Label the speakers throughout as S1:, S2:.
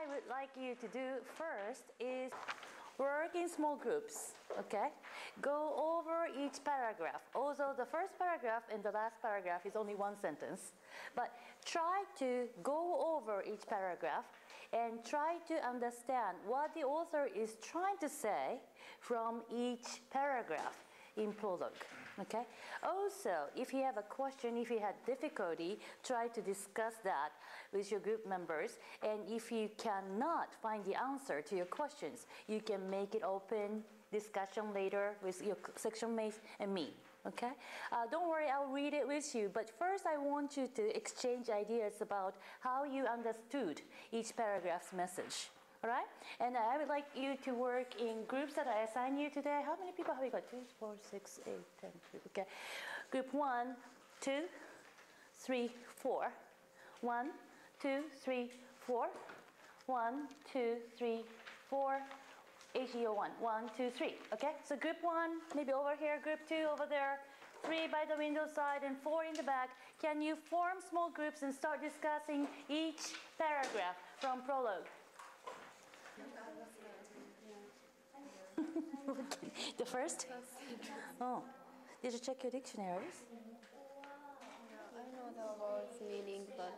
S1: I would like you to do first is work in small groups, okay? Go over each paragraph. Although the first paragraph and the last paragraph is only one sentence, but try to go over each paragraph and try to understand what the author is trying to say from each paragraph in prologue, okay? Also, if you have a question, if you had difficulty, try to discuss that with your group members. And if you cannot find the answer to your questions, you can make it open discussion later with your section mates and me, okay? Don't worry, I'll read it with you, but first I want you to exchange ideas about how you understood each paragraph's message. All right? And I would like you to work in groups that I assign you today. How many people have we got? 2, 4, 6, 8, 10. Okay. Group 1, 2, 3, 4. 1, 2, 3, 4. 1, 2, 3, 4. HEO1. 1, 2, 3. Okay? So group 1, maybe over here. Group 2, over there. 3 by the window side and 4 in the back. Can you form small groups and start discussing each paragraph from prologue? The first? Oh, did you check your dictionaries?
S2: I know the word's meaning, but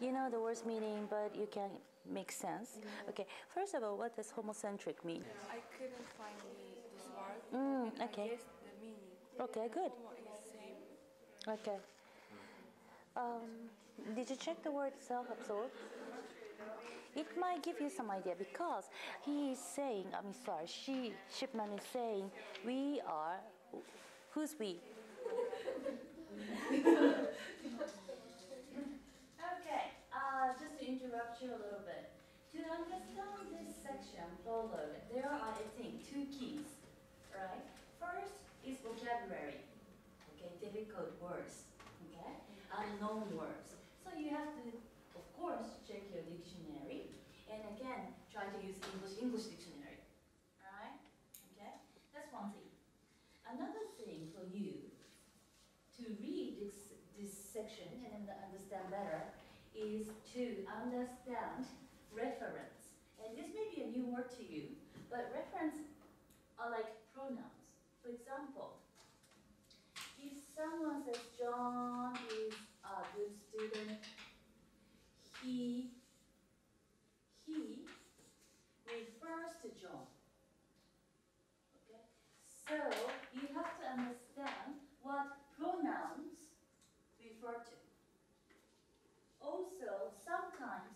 S1: you know the word's meaning, but you can't make sense. Okay, first of all, what does homocentric mean?
S3: I couldn't find this word.
S1: Okay.
S3: I guessed the meaning.
S1: Okay, good.
S3: Homo is same.
S1: Okay. Did you check the word self-absorbed? It might give you some idea because he is saying, Shipman is saying, we are, who's we? Okay, just to interrupt you a little bit. To understand this section, prologue, there are, I think, 2 keys, right? First is vocabulary, okay, difficult words, okay, unknown words. So you have to, of course, check your dictionary, and again, try to use English dictionary. All right? Okay? That's one thing. Another thing for you to read this section and understand better is to understand reference. And this may be a new word to you, but reference are like pronouns. For example, if someone says John is a good student, he refers to John. Okay? So you have to understand what pronouns refer to. Also, sometimes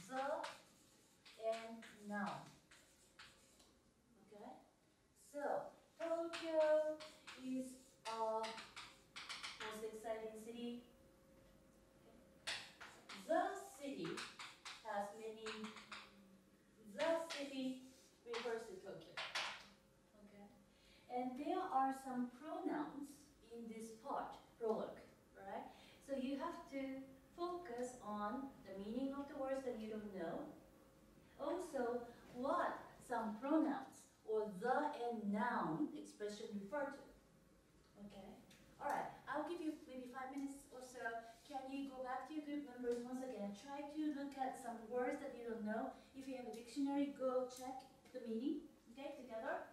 S1: the and noun. Okay? So Tokyo is a most exciting city. The city has many. The city refers to Tokyo. Okay? And there are some pronouns in this part, prologue, right? So you have to focus on the meaning of the words that you don't know. Also, what some pronouns or the and noun expression refer to. Okay? All right, I'll give you maybe 5 minutes or so. Can you go back to your group members once again? Try to look at some words that you don't know. If you have a dictionary, go check the meaning, okay, together.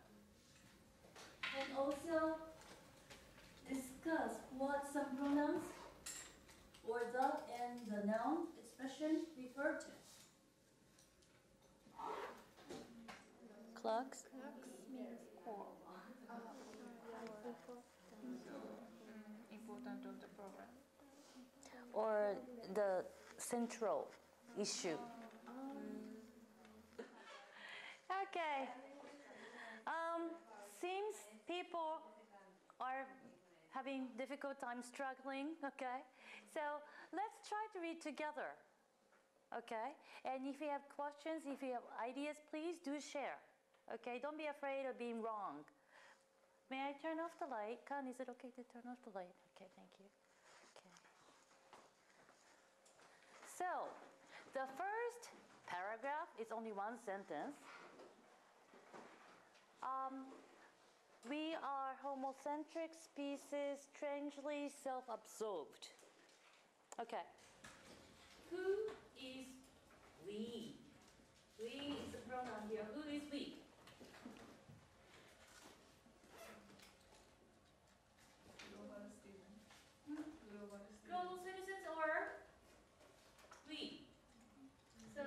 S1: And also discuss what some pronouns or the and the noun expression refer to. Clocks?
S2: Clocks means core.
S3: Important of the program.
S1: Or the central issue. Okay. Seems people are having difficult time struggling, okay? So let's try to read together, okay? And if you have questions, if you have ideas, please do share, okay? Don't be afraid of being wrong. May I turn off the light? Kan, is it okay to turn off the light? Okay, thank you. Okay. So, the first paragraph is only one sentence. We are homocentric species, strangely self-absorbed. Okay. Who is We. We is the pronoun here. Who is we? Global citizens or we? So?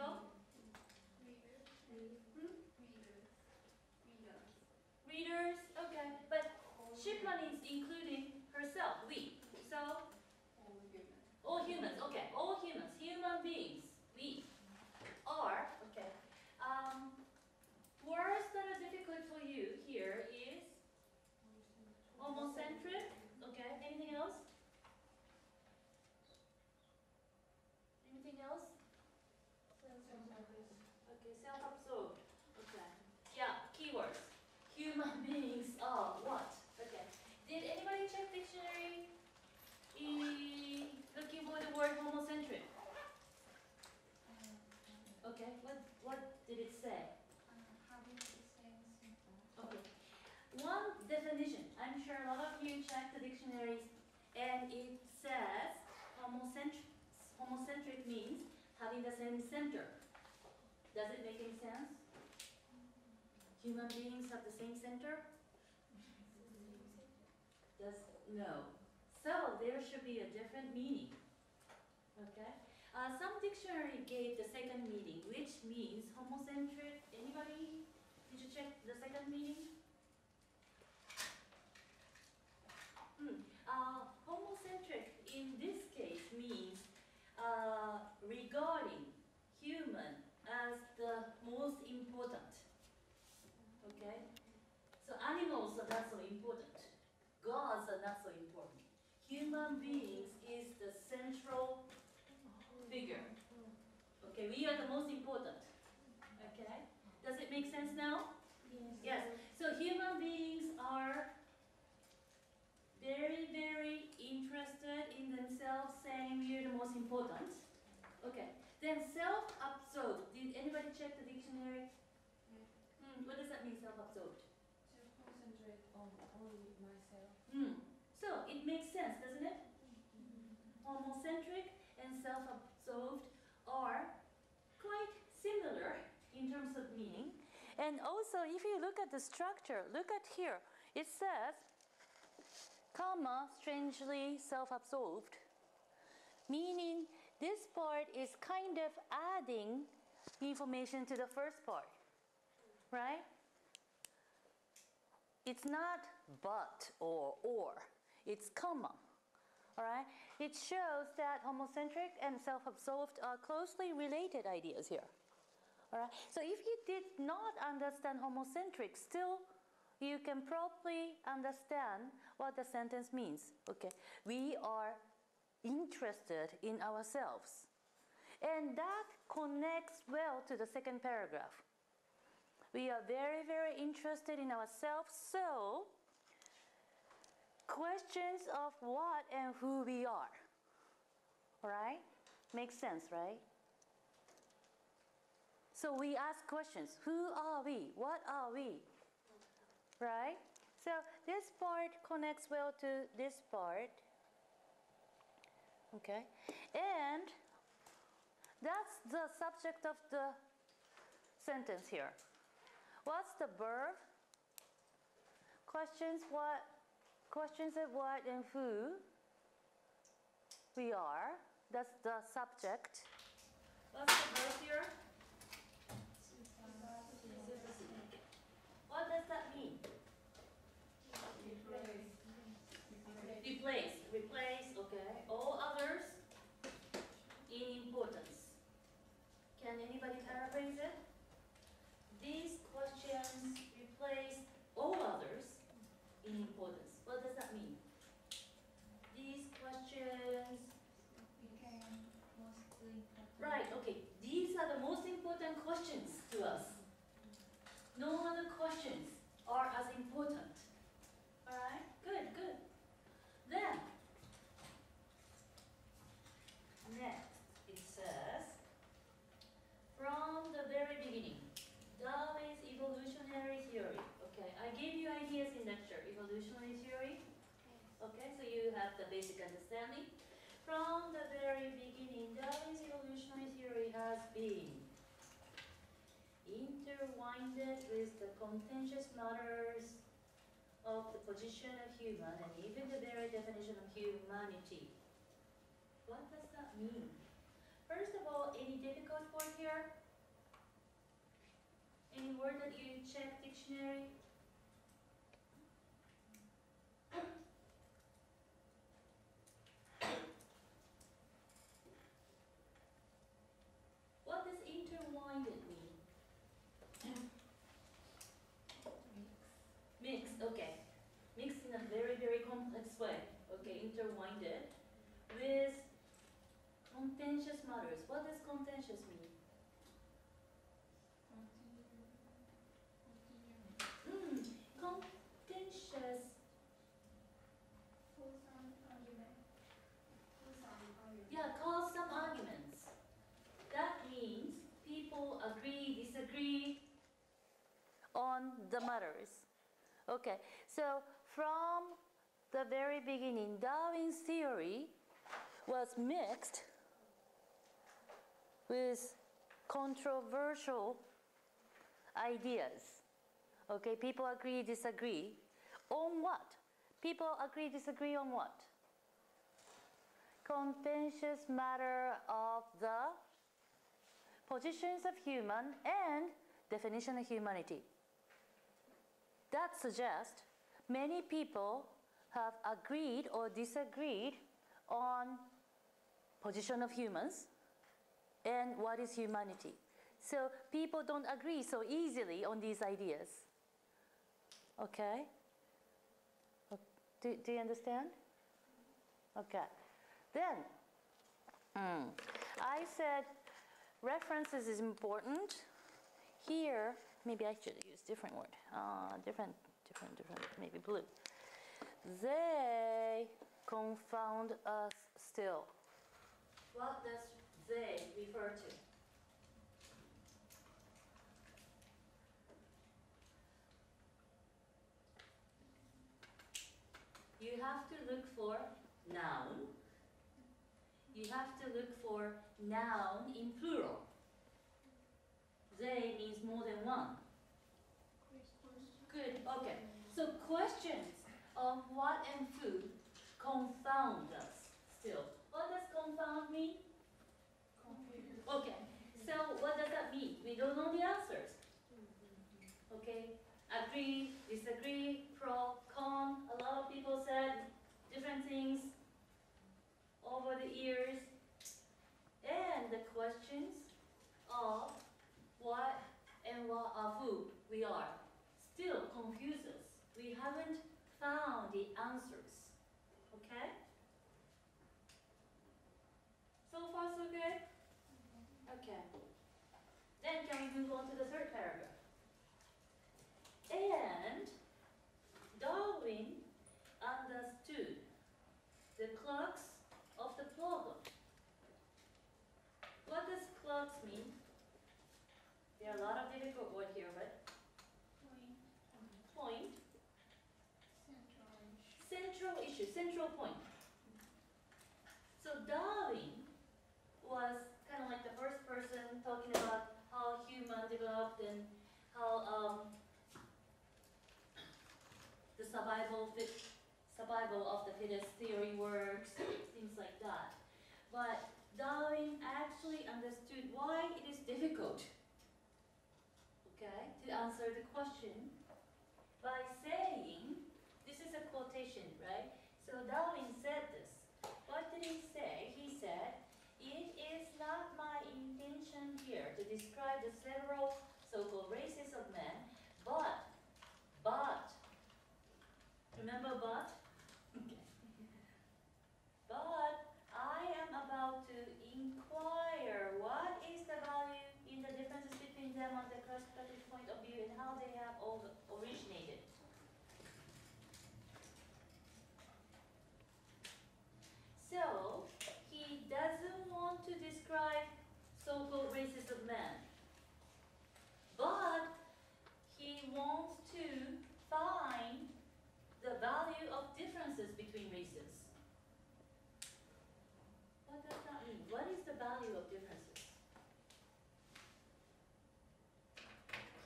S1: Readers, okay. But Shipman is including herself, we. So? All humans, okay. All humans, human beings, we are, okay. Words that are difficult for you here is homocentric, okay. Anything else? Anything else? Okay, self-absorbed. Okay. Yeah, keywords. Human beings are what? Okay. Did anybody check dictionary? Looking for the word homocentric. Okay. What did it say? Okay. One definition. I'm sure a lot of you checked the dictionaries, and it says homocentric means having the same center. Does it make any sense? Human beings have the same center? No. So there should be a different meaning. Okay? Some dictionary gave the second meaning, which means homocentric. Anybody? Did you check the second meaning? Homocentric in this case means regarding human as the most important. Okay? So animals are not so important. Gods are not so important. Human beings is the central figure. Okay, we are the most important. Okay? Does it make sense now? Yes. So human beings are very, very interested in themselves, saying we are the most important. Okay. Then self-absorbed. Did anybody check the dictionary? What does that mean, self-absorbed?
S3: To concentrate on only myself.
S1: So it makes sense, doesn't it? Homocentric and self-absorbed are quite similar in terms of meaning. And also, if you look at the structure, look at here. It says, comma, strangely self-absorbed, meaning this part is kind of adding information to the first part, right? It's not but or, it's comma, all right? It shows that homocentric and self-absorbed are closely related ideas here, all right? So if you did not understand homocentric, still you can probably understand what the sentence means, okay? We are interested in ourselves. And that connects well to the second paragraph. We are very, very interested in ourselves, so questions of what and who we are. All right? Makes sense, right? So we ask questions. Who are we? What are we? Right? So this part connects well to this part. Okay? And that's the subject of the sentence here. What's the verb? Questions of what and who we are. That's the subject. What's the verb here? What does that mean? Replace, okay. All others in importance. Can anybody paraphrase it? These questions replace all others in importance. What does that mean? These questions
S3: Became mostly important.
S1: Right, okay. These are the most important questions to us. No other questions are as important. Alright? Good, good. Then, next, it says, from the very beginning, Darwin's evolutionary theory. Okay, I gave you ideas in lecture, evolutionary theory. Okay, so you have the basic understanding. From the very beginning, Darwin's evolutionary theory has been contentious matters of the position of human and even the very definition of humanity. What does that mean? First of all, any difficult word here? Any word that you check dictionary? What does intertwined mean? Mixed, okay. Mixed in a very, very complex way. Okay, intertwined with contentious matters. What does contentious mean? Contentious. Yeah, cause some arguments. That means people agree, disagree on the matters. Okay, so from the very beginning, Darwin's theory was mixed with controversial ideas. Okay, people agree, disagree. On what? People agree, disagree on what? Contentious matter of the positions of human and definition of humanity. That suggests many people have agreed or disagreed on position of humans and what is humanity. So people don't agree so easily on these ideas. Okay? Do you understand? Okay. Then, I said references is important. Here, maybe I should use different word. Different, maybe blue. They confound us still. What does they refer to? You have to look for noun. You have to look for noun in plural. They means more than one. Good, okay. So questions of what and who confound us still. What does confound mean? Okay, so what does that mean? We don't know the answers. Okay, agree, disagree, pro, con. A lot of people said different things over the years. And the questions of what and what of who we are still confuse us. We haven't found the answers. Okay? So far so good? Okay. Then can we move on to the third paragraph? And Darwin understood the crux of the problem. What does crux mean? There are a lot of difficult words here, but point. Central issue, central point. So Darwin was kind of like the first person talking about how human developed and how the survival of the fittest theory works, things like that. But Darwin actually understood why it is difficult, okay, to answer the question by saying, this is a quotation, right? So Darwin said this. What did he say? He said, it is not my intention here to describe the several so-called races of men, but, remember but? Okay. But I am about to inquire what is the value in the differences between them on the perspective point of view and how they have all originated. So he doesn't want to describe so-called races of men, but he wants to find the value of differences between races. What does that mean? What is the value of differences?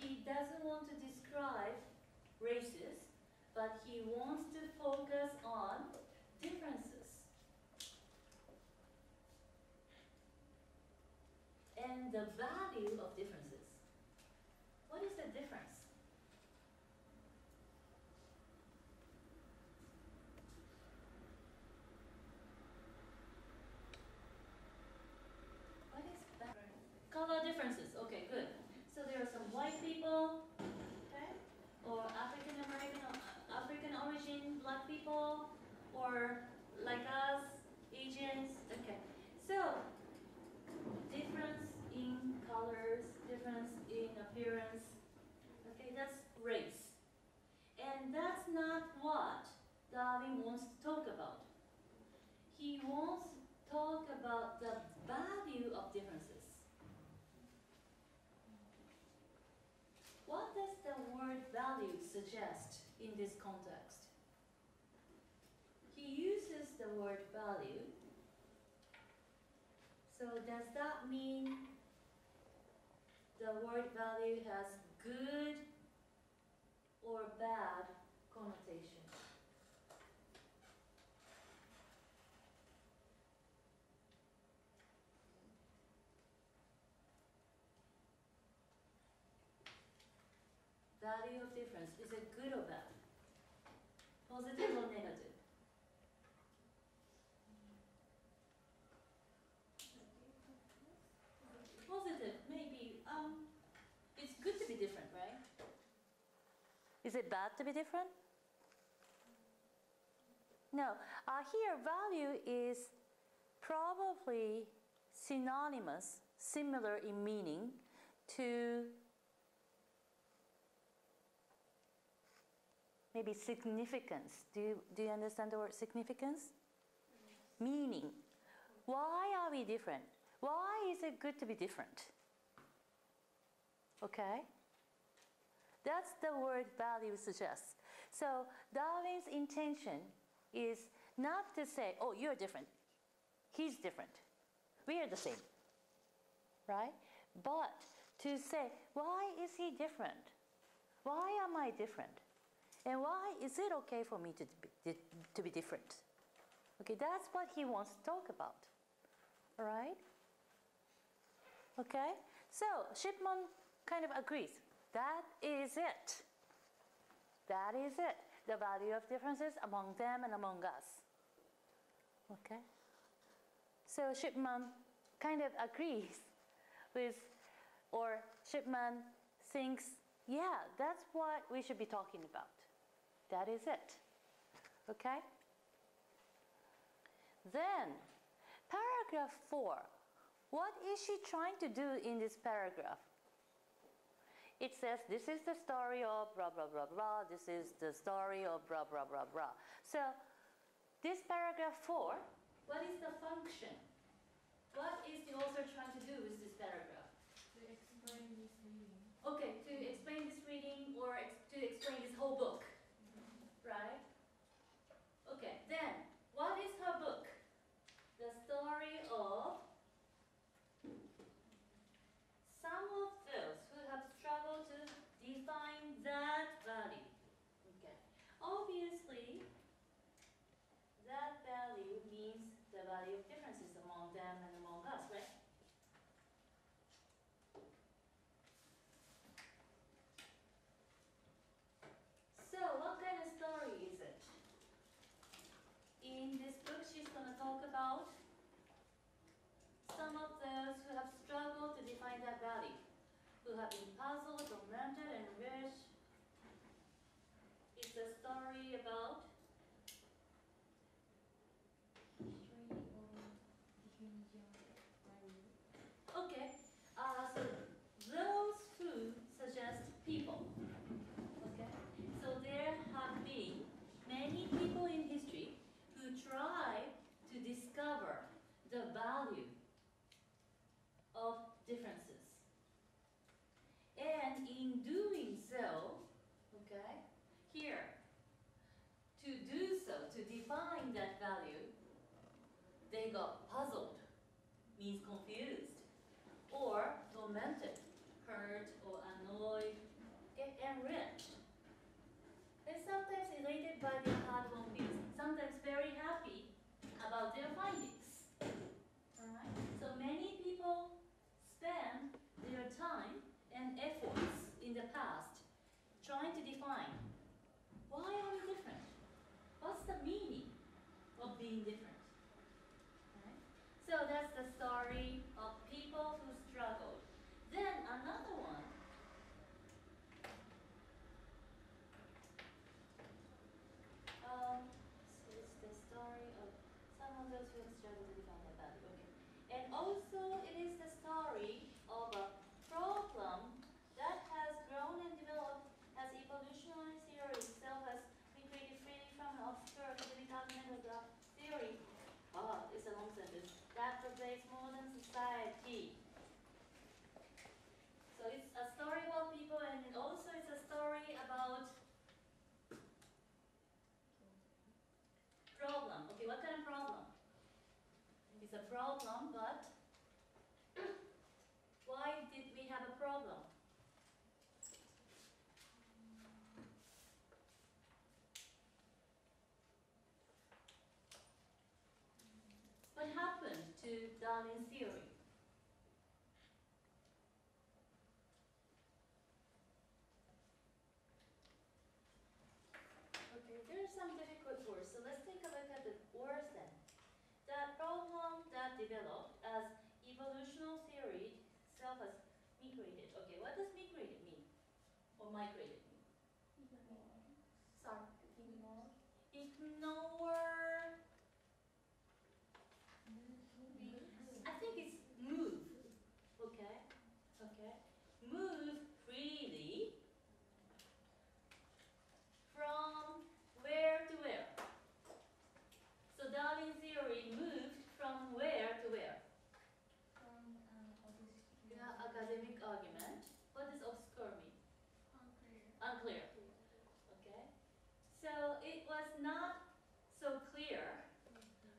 S1: He doesn't want want to describe races, but he wants to focus on differences. And the value of differences. What is the difference? What is that? Color differences. Okay, good. So there are some white people, okay, or African American, African origin black people, or like us, Asians. Okay. So difference in colors, difference in appearance. Okay, that's race. And that's not what Darwin wants to talk about. He wants to talk about the value of differences. What does the word value suggest in this context? He uses the word value. So does that mean the word value has good or bad connotation? Value of difference, is it good or bad? Positive or negative? Positive, maybe. It's good to be different, right? Is it bad to be different? No. Here, value is probably synonymous, similar in meaning to maybe significance. Do you understand the word significance? Meaning. Why are we different? Why is it good to be different? Okay? That's the word value suggests. So Darwin's intention is not to say, oh, you're different. He's different. We are the same. Right? But to say, why is he different? Why am I different? And why is it okay for me to be different? Okay, that's what he wants to talk about. All right? Okay? So Shipman kind of agrees. That is it. That is it. The value of differences among them and among us. Okay? So Shipman kind of agrees with, or Shipman thinks, yeah, that's what we should be talking about. That is it. Okay? Then, paragraph 4. What is she trying to do in this paragraph? It says, this is the story of blah, blah, blah, blah. This is the story of blah, blah, blah, blah. So, this paragraph 4, what is the function? What is the author trying to do with this paragraph?
S3: To explain this reading.
S1: Okay, to explain this reading or to explain this whole book. Right? Okay, then, what is her book? The story of some of those who have struggled to define that value. Okay. Obviously, that value means the value of differences among them and among us, right? So, what kind of story is it? In this book, she's going to talk about some of those who have struggled to define that value, who have been puzzled, tormented, and enriched. It's a story about okay, so those who suggest people. Okay, so there have been many people in history who try to discover the value of differences. And in doing so, okay, here, to indifferent. Right? So that's the story of people who struggled. Then another one. So it's the story of some of those who have struggled to define their value. Okay. And also it is the story of a problem that has grown and developed as evolutionary theory itself has been created freely from an obscure academic argument of the theory. It's a long sentence. That pervades modern society. So it's a story about people, and also it's a story about problem. Okay, what kind of problem? It's a problem, but why did we have a problem? What happened to Darwin's theory? Okay, there are some difficult words, so let's take a look at the words then. The problem that developed as evolutional theory itself as migrated. Okay, what does migrated mean? Or migrated mean? Sorry. Ignore. I think it's move. Okay. Okay. Move freely from where to where? So Darwin theory moved from where to where? Yeah, academic argument. What does obscure mean? Unclear. Okay. So it was not so clear,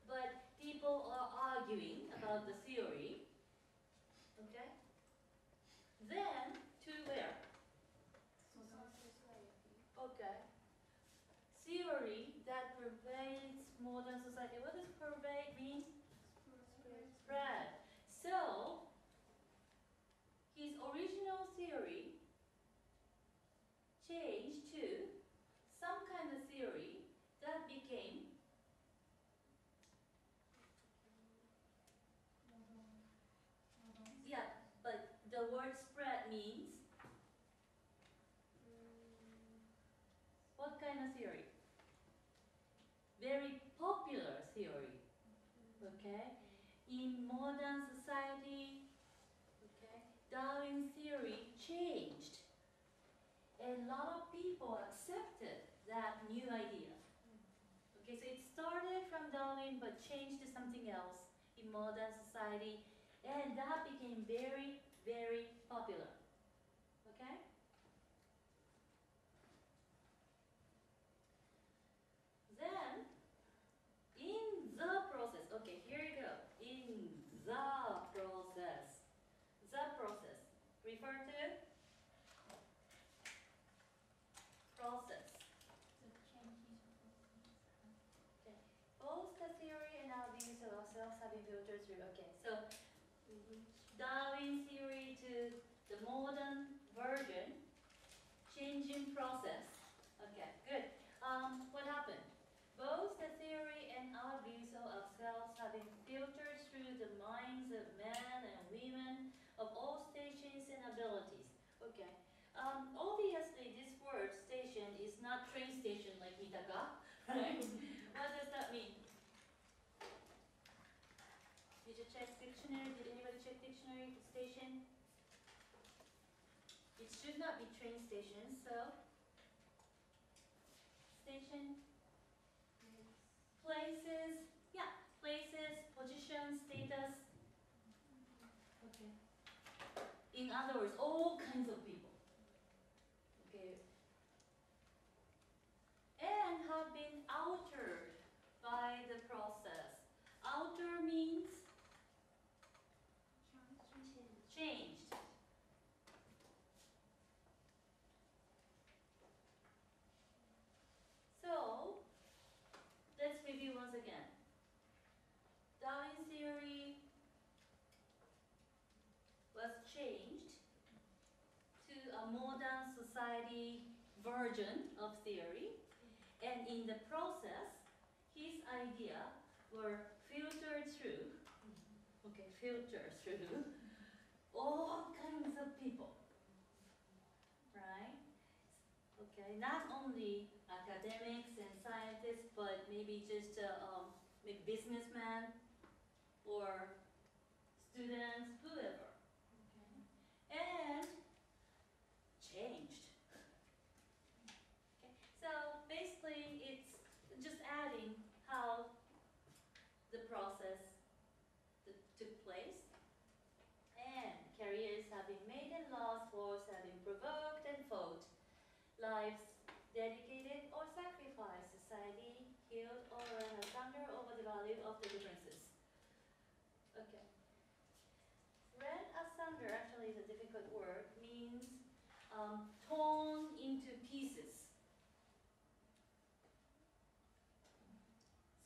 S1: but people are arguing about the theory. Okay. Then to where? Okay. Theory that pervades modern society. What does pervade mean? Spread. So his original theory changed to some kind of theory that became but the word spread means what kind of theory? Very popular theory. Okay? In modern society, okay, Darwin's theory changed. And a lot of people accepted that new idea. Okay, so it started from Darwin but changed to something else in modern society, and that became very, very popular. Okay? Then, in the process, okay, here you go. In the process. The process. Refer to process. Okay. Both the theory and our views of ourselves have been filtered through. Okay, so Darwin's theory to the modern version, changing process. Okay, good. What happened? Both the theory and our views of ourselves have been filtered through the minds of men and women of all stations and abilities. Okay. Obviously, this word station is not train station like Mitaka, right? What does that mean? Did you check dictionary? Did anybody check dictionary station? It should not be train station, so station, places, yeah, places, position, status. Okay. In other words, all kinds of people. Okay. And have been altered by the process. Alter means changed. So, let's review once again. Darwin's theory was changed to a modern society version of theory, and in the process, his idea were filtered through, okay, filtered through all kinds of people, right? Okay, not only academics and scientists, but maybe just maybe businessmen or students, whoever. Okay, and changed. Okay, so basically, it's just adding how the process took place, and careers have been made and lost, wars have been provoked and fought, lives dedicated or sacrificed, society healed or ran asunder over the value of the differences. Okay. Ran asunder actually is a difficult word, means torn into pieces.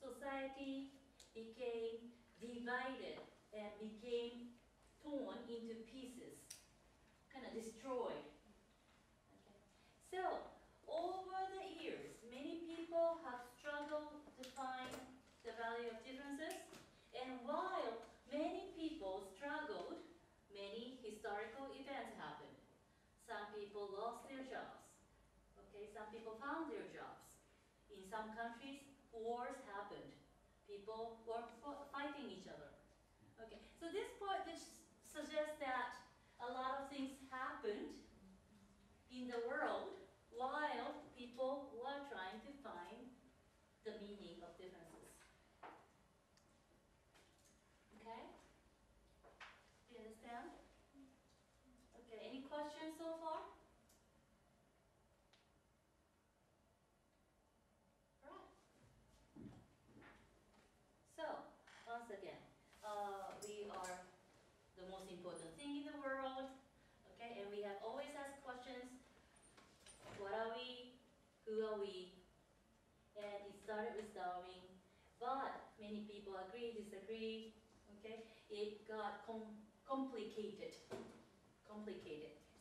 S1: Society became divided and became torn into pieces, kind of destroyed. Okay. So, over the years, many people have struggled to find the value of differences, and while many people struggled, many historical events happened. Some people lost their jobs. Okay, some people found their jobs. In some countries, wars happened. People were fighting each other. Okay, so this part suggests that a lot of things happened in the world while people were trying to find the meaning of differences. Okay? Do you understand? Okay, any questions so far? Alright. So, once again, we are the most important thing in the world, okay? And we have always asked questions, what are we? Who are we? And it started with Darwin, but many people agree, disagree, okay? It got complicated.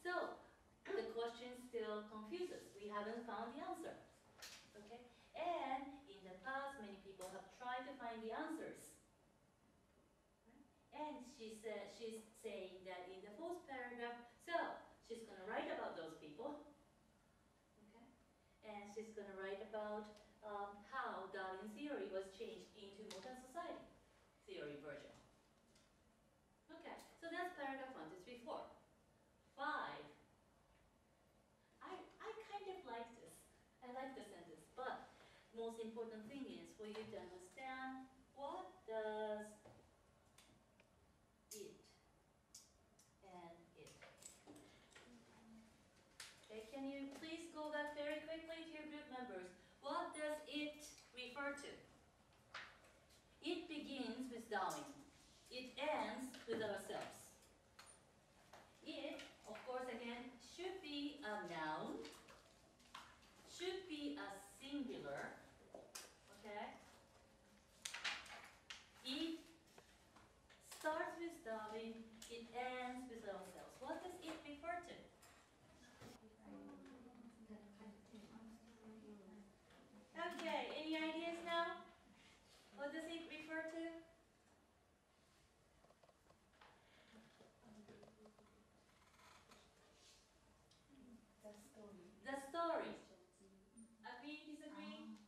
S1: So, the question still confuses. We haven't found the answer, okay? And in the past, many people have tried to find the answers. And she's saying that in the fourth paragraph, so she's going to write about those people, okay? And she's going to write about how Darwin's theory was changed into modern society theory version. Okay, so that's paragraph 1, 2, 3, 4. 5. I kind of like this. I like the sentence, but most important thing is for you to understand what does it and it. Okay, can you please go back very quickly to your group members? What does it refer to? It begins with Darwin. It ends with ourselves. It, of course, again, should be a noun, should be a singular, okay? It starts with Darwin, it ends with ourselves. What does it refer to? Okay, any ideas now? What does it refer to? The story. Agree, disagree?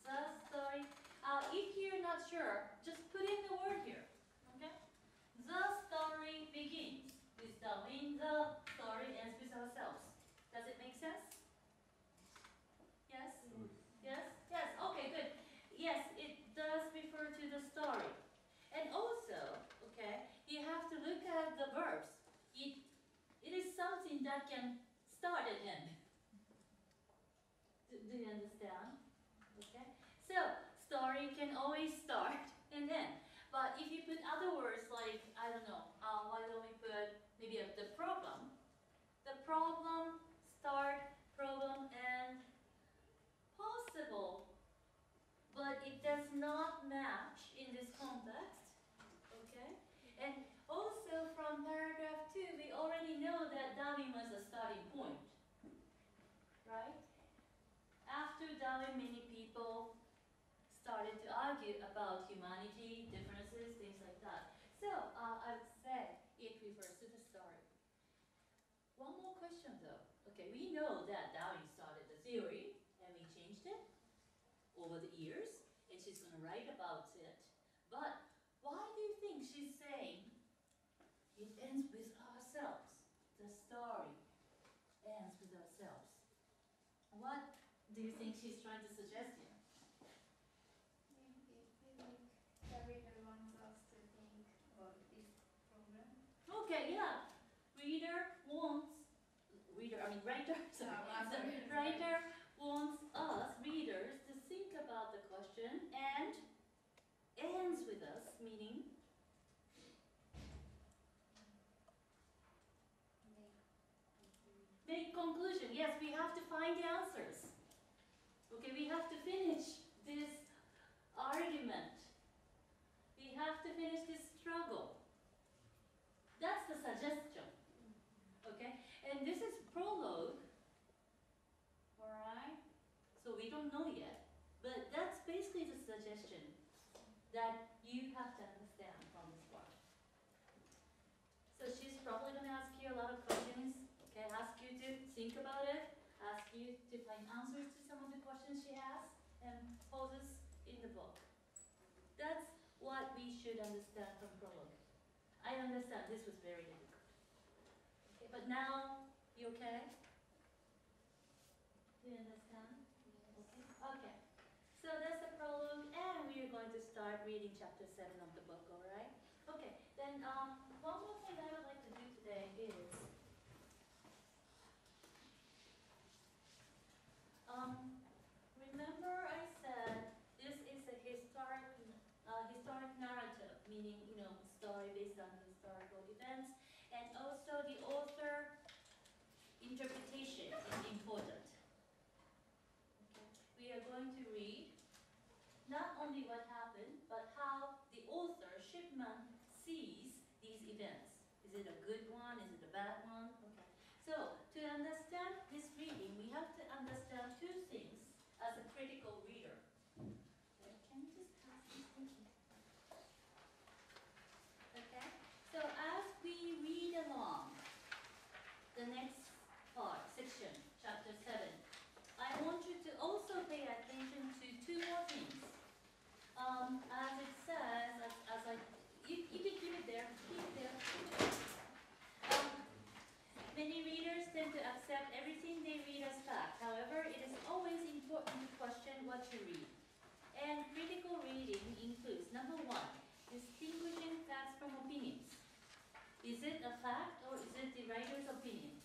S1: The story. If you're not sure, just put in the word here. Okay? The story begins with Darwin. The story ends with ourselves. Does it make sense? Yes? Yes? Yes. Okay, good. Yes, it does refer to the story. And also, okay, you have to look at the verbs. It is something that can start and end. Do you understand? Okay? So, story can always start and end. But if you put other words like, I don't know, why don't we put maybe the problem? The problem, start, problem, and possible. But it does not match in this context. Okay? And also from paragraph 2, we already know that Darwin was a starting point. Right? After Darwin, many people people started to argue about humanity, differences, things like that. So I would say it refers to the story. One more question though. Okay, we know that Darwin started the theory and we changed it over the years, and she's going to write about it. But why do you think she's saying it ends with ourselves? The story ends with ourselves. What do you think she's trying to suggest here?
S3: The reader wants us to think about this problem.
S1: Okay, yeah. Writer, sorry. The writer wants us, readers, to think about the question and ends with us, meaning make conclusion. Yes, we have to find the answers. Okay, we have to finish this argument. We have to finish this struggle. That's the suggestion. Okay, and this is prologue. Alright? So we don't know yet, but that's basically the suggestion that you have to understand from this part. So she's probably going to ask you a lot of questions, okay, ask you to think about it, ask you to find answers to some of the questions she has, and poses in the book. That's what we should understand from prologue. I understand this was very difficult. Okay, but now, you okay? Do you understand? Okay. Okay. So that's the prologue, and we are going to start reading chapter 7 of the book, all right? Okay, then one more thing I would like to do today is remember I said this is a historic narrative, meaning, story based on historical events, and also the author interpretation is important. Okay. We are going to read not only what happened, but how the author, Shipman, sees these events. Is it a good one? Is it a bad one? Okay. So, to understand this reading, we have to understand two things as a critical reader. Okay. Can you just pass this? Thank you. Okay. So, as we read along the next part, section, chapter 7, I want you to also pay attention to two more things. As it says, you can keep it there, many readers tend to accept everything they read as fact. However, it is always important to question what you read. And critical reading includes, number 1, distinguishing facts from opinions. Is it a fact or is it the writer's opinion?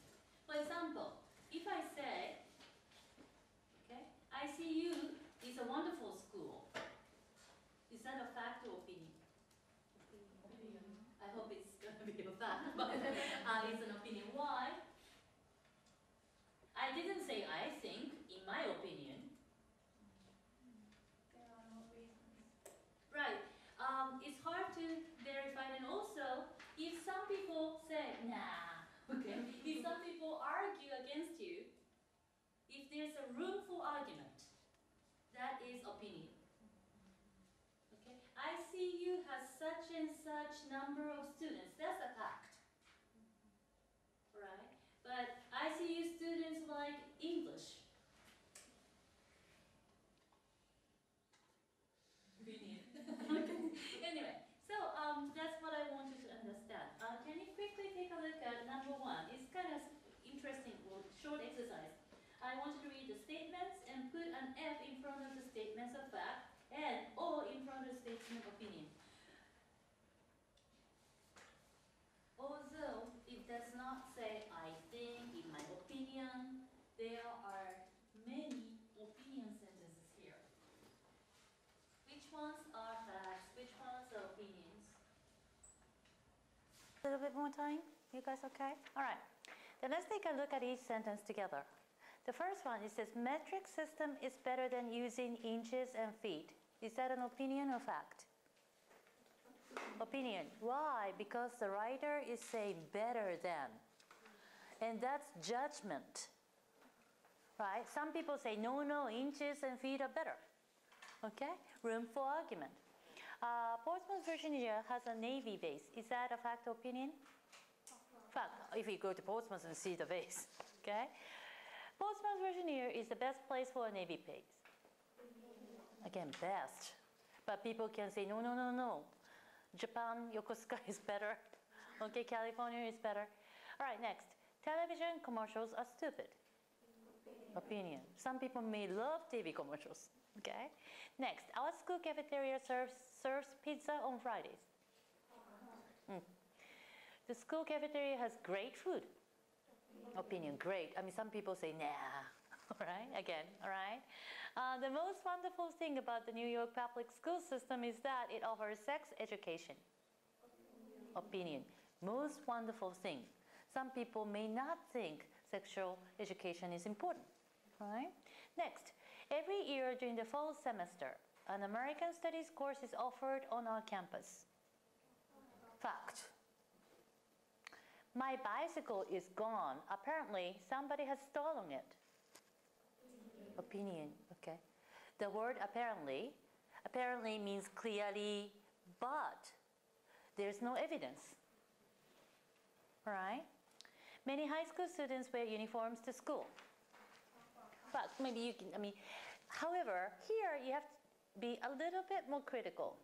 S1: For example, if I say, okay, ICU is a wonderful school, is that a fact or opinion? Opinion. I hope it's going to be a fact, but it's an opinion. Why? I didn't say I think, in my opinion.
S3: There are no reasons.
S1: Right. It's hard to verify, and also, if some people say, nah, okay, if some people argue against you, if there's a room for argument, that is opinion. Okay? ICU has such and such number of students, that's a fact. Right? But ICU students like English. Opinion. Okay. Anyway, so that's what I want you to understand. Can you quickly take a look at number 1? It's kind of interesting, short exercise. I want you to read the statements and put an F in front of the statements of fact and O in front of the statement of opinion. Although it does not say I think, in my opinion, there are many opinion sentences here. Which ones are facts? Which ones are opinions? A little bit more time? You guys okay? All right. Then let's take a look at each sentence together. The first one, it says, metric system is better than using inches and feet. Is that an opinion or fact? Opinion. Why? Because the writer is saying better than. And that's judgment. Right? Some people say, no, inches and feet are better. Okay, room for argument. Portsmouth, Virginia has a Navy base. Is that a fact or opinion? Fact, if you go to Portsmouth and see the base. Okay? Portsmouth, Virginia is the best place for a Navy base. Again, best. But people can say, no, no, no, no. Japan, Yokosuka is better. Okay, California is better. All right, next. Television commercials are stupid. Opinion. Some people may love TV commercials. Okay? Next, our school cafeteria serves pizza on Fridays. The school cafeteria has great food. Opinion, great. I mean, some people say, nah. All right, again, all right. The most wonderful thing about the New York public school system is that it offers sex education. Opinion, most wonderful thing. Some people may not think sexual education is important. All right. Next, every year during the fall semester, an American Studies course is offered on our campus. Fact. My bicycle is gone. Apparently, somebody has stolen it. Opinion, okay. The word apparently means clearly, but there's no evidence. Right? Many high school students wear uniforms to school. But maybe you can, however, here you have to be a little bit more critical.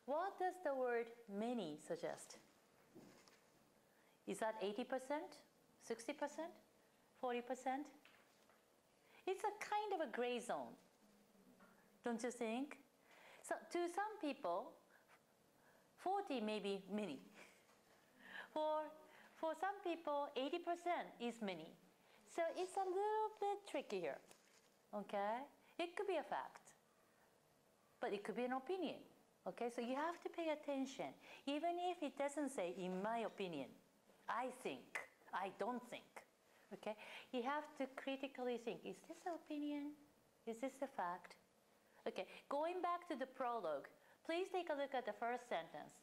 S1: What does the word many suggest? Is that 80%, 60%, 40%? It's a kind of a gray zone, don't you think? So to some people, 40 may be many. For some people, 80% is many. So it's a little bit trickier, okay? It could be a fact, but it could be an opinion, okay? So you have to pay attention, even if it doesn't say, in my opinion, I think, I don't think, okay? You have to critically think, is this an opinion? Is this a fact? Okay, going back to the prologue, please take a look at the first sentence.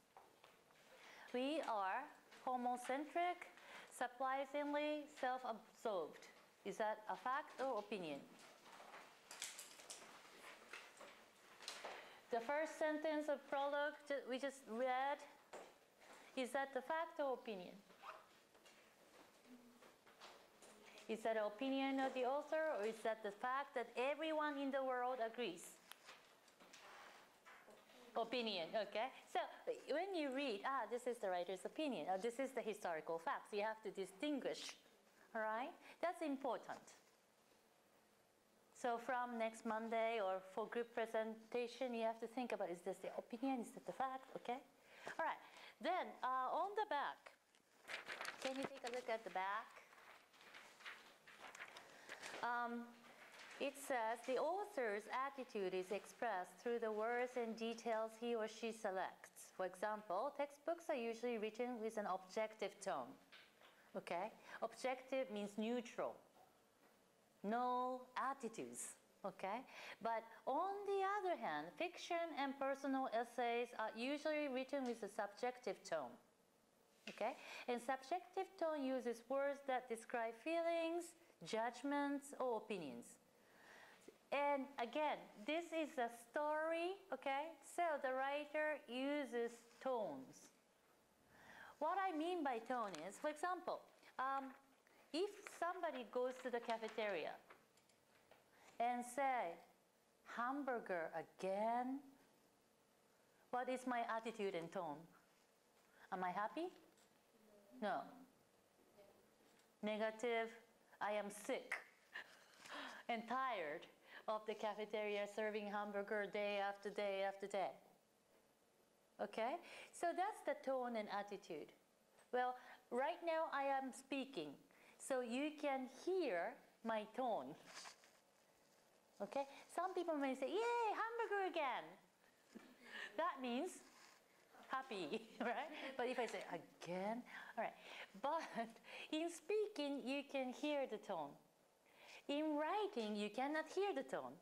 S1: We are homocentric, surprisingly self-absorbed. Is that a fact or opinion? The first sentence of prologue we just read, is that the fact or opinion? Is that an opinion of the author, or is that the fact that everyone in the world agrees? Opinion, okay? So when you read, this is the writer's opinion, or this is the historical facts, you have to distinguish, all right? That's important. So from next Monday or for group presentation, you have to think about, is this the opinion, is that the fact, okay? All right, then on the back, can you take a look at the back? It says the author's attitude is expressed through the words and details he or she selects. For example, textbooks are usually written with an objective tone. Okay? Objective means neutral. No attitudes. Okay? But on the other hand, fiction and personal essays are usually written with a subjective tone. Okay? And subjective tone uses words that describe feelings, judgments, or opinions. And again, this is a story, okay? So the writer uses tones. What I mean by tone is, for example, if somebody goes to the cafeteria and say, hamburger again, what is my attitude and tone? Am I happy? No. Negative, I am sick and tired of the cafeteria serving hamburger day after day after day. Okay? So that's the tone and attitude. Well, right now I am speaking, so you can hear my tone. Okay? Some people may say, yay, hamburger again. That means happy, right? But if I say again, all right. But in speaking, you can hear the tone. In writing, you cannot hear the tone,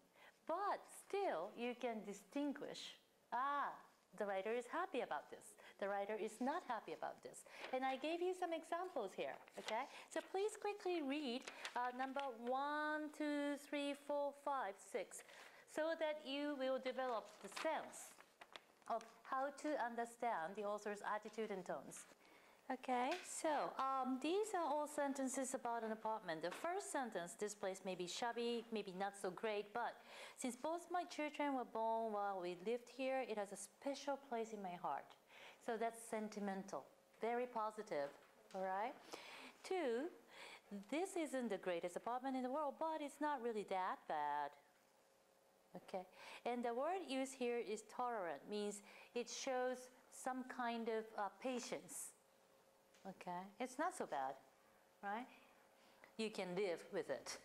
S1: but still you can distinguish, the writer is happy about this. The writer is not happy about this. And I gave you some examples here, okay? So please quickly read number 1, 2, 3, 4, 5, 6. so that you will develop the sense of how to understand the author's attitude and tones. Okay, so these are all sentences about an apartment. The first sentence, this place may be shabby, maybe not so great, but since both my children were born while we lived here, it has a special place in my heart. So that's sentimental, very positive, all right? 2, this isn't the greatest apartment in the world, but it's not really that bad. Okay, and the word used here is tolerant, means it shows some kind of patience. Okay, it's not so bad, right? You can live with it.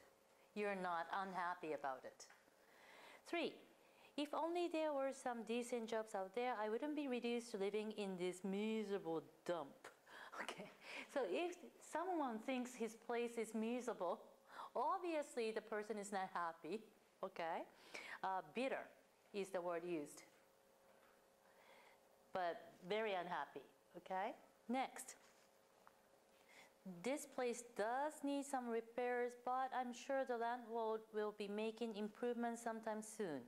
S1: You're not unhappy about it. 3, if only there were some decent jobs out there, I wouldn't be reduced to living in this miserable dump. Okay, so if someone thinks his place is miserable, obviously the person is not happy. Okay, bitter is the word used, but very unhappy. Okay, next. This place does need some repairs, but I'm sure the landlord will be making improvements sometime soon.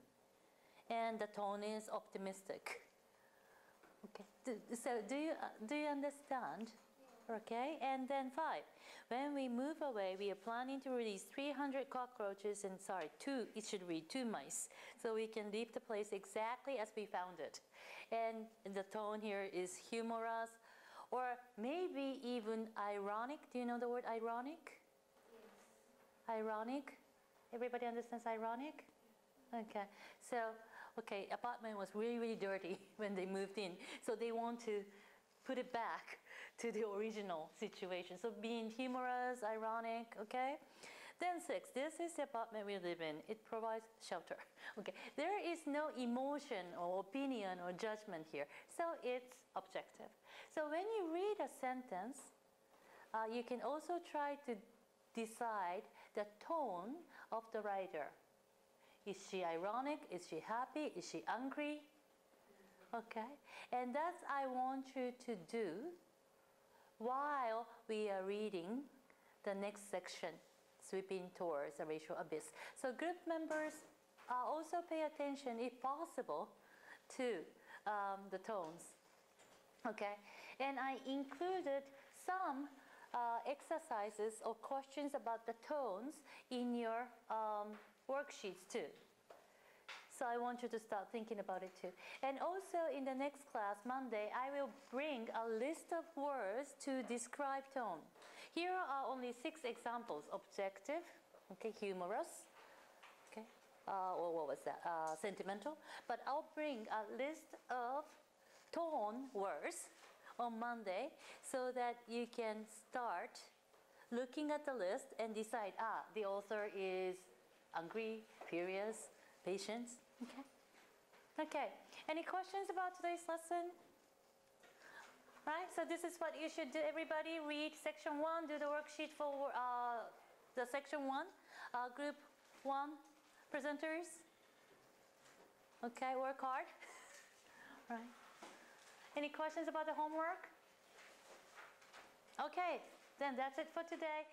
S1: And the tone is optimistic. Okay, so do you understand? Okay, and then 5. When we move away, we are planning to release 300 cockroaches and it should read 2 mice, so we can leave the place exactly as we found it. And the tone here is humorous, or maybe even ironic. Do you know the word ironic? Yes. Ironic? Everybody understands ironic? Okay, so, apartment was really, really dirty when they moved in, so they want to put it back to the original situation. So being humorous, ironic, okay? Then 6, this is the apartment we live in. It provides shelter. Okay, there is no emotion or opinion or judgment here, so it's objective. So when you read a sentence, you can also try to decide the tone of the writer. Is she ironic? Is she happy? Is she angry? Okay, and that's I want you to do while we are reading the next section, Sweeping Towards a Racial Abyss. So group members also pay attention, if possible, to the tones. Okay, and I included some exercises or questions about the tones in your worksheets too. So I want you to start thinking about it too. And also in the next class, Monday, I will bring a list of words to describe tone. Here are only 6 examples: objective, okay, humorous, okay, or what was that? Sentimental. But I'll bring a list of tone words on Monday so that you can start looking at the list and decide, the author is angry, furious, patient. Okay. Okay. Any questions about today's lesson? Right. So this is what you should do. Everybody read section 1. Do the worksheet for the section 1. Group 1 presenters. Okay. Work hard. Right. Any questions about the homework? Okay. Then that's it for today.